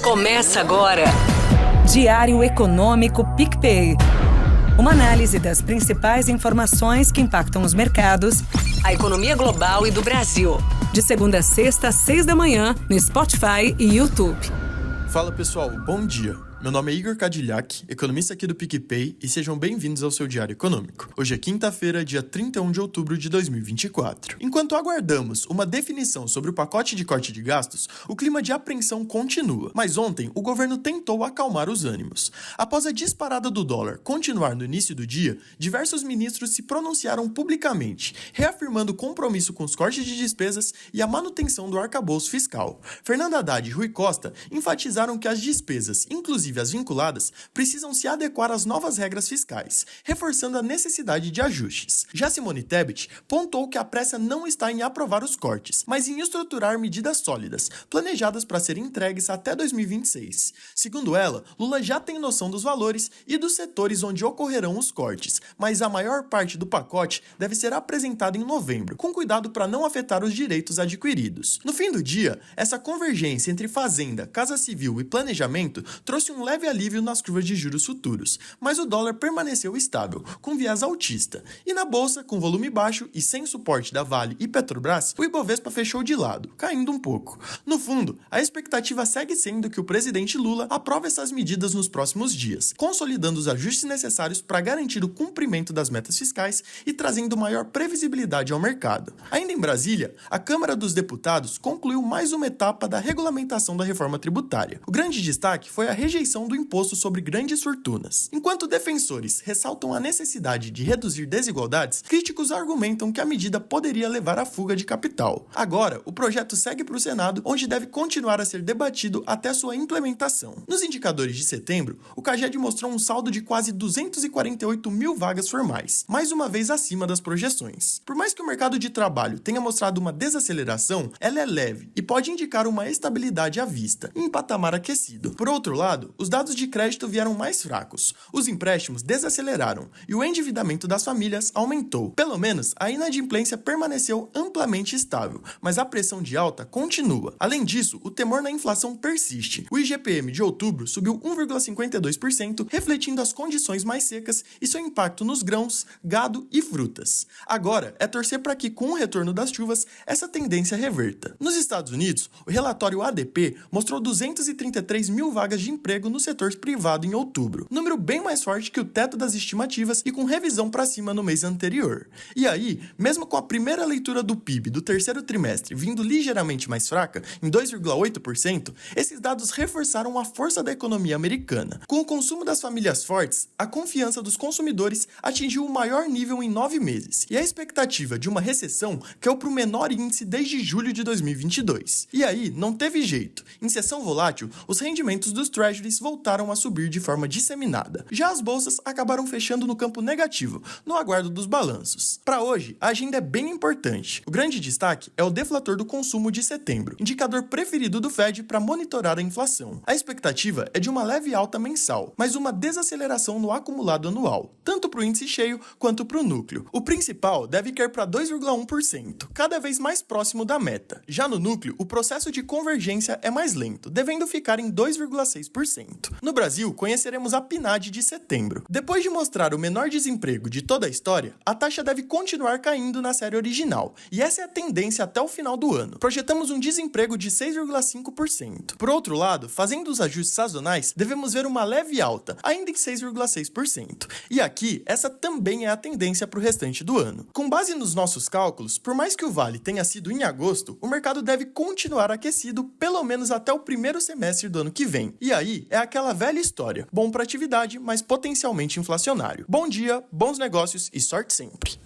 Começa agora. Diário Econômico PicPay. Uma análise das principais informações que impactam os mercados, A economia global e do Brasil. de segunda a sexta, às 6 da manhã, no Spotify e YouTube. Fala pessoal, bom dia. Meu nome é Igor Cadillac, economista aqui do PicPay, e sejam bem-vindos ao seu Diário Econômico. Hoje é quinta-feira, dia 31 de outubro de 2024. Enquanto aguardamos uma definição sobre o pacote de corte de gastos, o clima de apreensão continua. Mas ontem, o governo tentou acalmar os ânimos. Após a disparada do dólar continuar no início do dia, diversos ministros se pronunciaram publicamente, reafirmando compromisso com os cortes de despesas e a manutenção do arcabouço fiscal. Fernando Haddad e Rui Costa enfatizaram que as despesas, inclusive as vinculadas, precisam se adequar às novas regras fiscais, reforçando a necessidade de ajustes. Já Simone Tebet pontuou que a pressa não está em aprovar os cortes, mas em estruturar medidas sólidas, planejadas para serem entregues até 2026. Segundo ela, Lula já tem noção dos valores e dos setores onde ocorrerão os cortes, mas a maior parte do pacote deve ser apresentada em novembro, com cuidado para não afetar os direitos adquiridos. No fim do dia, essa convergência entre Fazenda, Casa Civil e Planejamento trouxe um leve alívio nas curvas de juros futuros, mas o dólar permaneceu estável, com viés altista. E na bolsa, com volume baixo e sem suporte da Vale e Petrobras, o Ibovespa fechou de lado, caindo um pouco. No fundo, a expectativa segue sendo que o presidente Lula aprove essas medidas nos próximos dias, consolidando os ajustes necessários para garantir o cumprimento das metas fiscais e trazendo maior previsibilidade ao mercado. Ainda em Brasília, a Câmara dos Deputados concluiu mais uma etapa da regulamentação da reforma tributária. O grande destaque foi a rejeição do imposto sobre grandes fortunas. Enquanto defensores ressaltam a necessidade de reduzir desigualdades, críticos argumentam que a medida poderia levar à fuga de capital. Agora, o projeto segue para o Senado, onde deve continuar a ser debatido até sua implementação. Nos indicadores de setembro, o CAGED mostrou um saldo de quase 248 mil vagas formais, mais uma vez acima das projeções. Por mais que o mercado de trabalho tenha mostrado uma desaceleração, ela é leve e pode indicar uma estabilidade à vista, em patamar aquecido. Por outro lado, os dados de crédito vieram mais fracos, os empréstimos desaceleraram e o endividamento das famílias aumentou. Pelo menos, a inadimplência permaneceu amplamente estável, mas a pressão de alta continua. Além disso, o temor na inflação persiste. O IGPM de outubro subiu 1,52%, refletindo as condições mais secas e seu impacto nos grãos, gado e frutas. Agora, é torcer para que, com o retorno das chuvas, essa tendência reverta. Nos Estados Unidos, o relatório ADP mostrou 233 mil vagas de emprego no setor privado em outubro, número bem mais forte que o teto das estimativas e com revisão para cima no mês anterior. E aí, mesmo com a primeira leitura do PIB do terceiro trimestre vindo ligeiramente mais fraca, em 2,8%, esses dados reforçaram a força da economia americana. Com o consumo das famílias fortes, a confiança dos consumidores atingiu o maior nível em 9 meses, e a expectativa de uma recessão caiu para o menor índice desde julho de 2022. E aí, não teve jeito. Em sessão volátil, os rendimentos dos treasuries voltaram a subir de forma disseminada. Já as bolsas acabaram fechando no campo negativo, no aguardo dos balanços. Para hoje, a agenda é bem importante. O grande destaque é o deflator do consumo de setembro, indicador preferido do Fed para monitorar a inflação. A expectativa é de uma leve alta mensal, mas uma desaceleração no acumulado anual, tanto para o índice cheio quanto para o núcleo. O principal deve cair para 2,1%, cada vez mais próximo da meta. Já no núcleo, o processo de convergência é mais lento, devendo ficar em 2,6%. No Brasil, conheceremos a PNAD de setembro. Depois de mostrar o menor desemprego de toda a história, a taxa deve continuar caindo na série original, e essa é a tendência até o final do ano. Projetamos um desemprego de 6,5%. Por outro lado, fazendo os ajustes sazonais, devemos ver uma leve alta, ainda em 6,6%. E aqui, essa também é a tendência para o restante do ano. Com base nos nossos cálculos, por mais que o Vale tenha sido em agosto, o mercado deve continuar aquecido pelo menos até o primeiro semestre do ano que vem. E aí, é aquela velha história. Bom para atividade, mas potencialmente inflacionário. Bom dia, bons negócios e sorte sempre.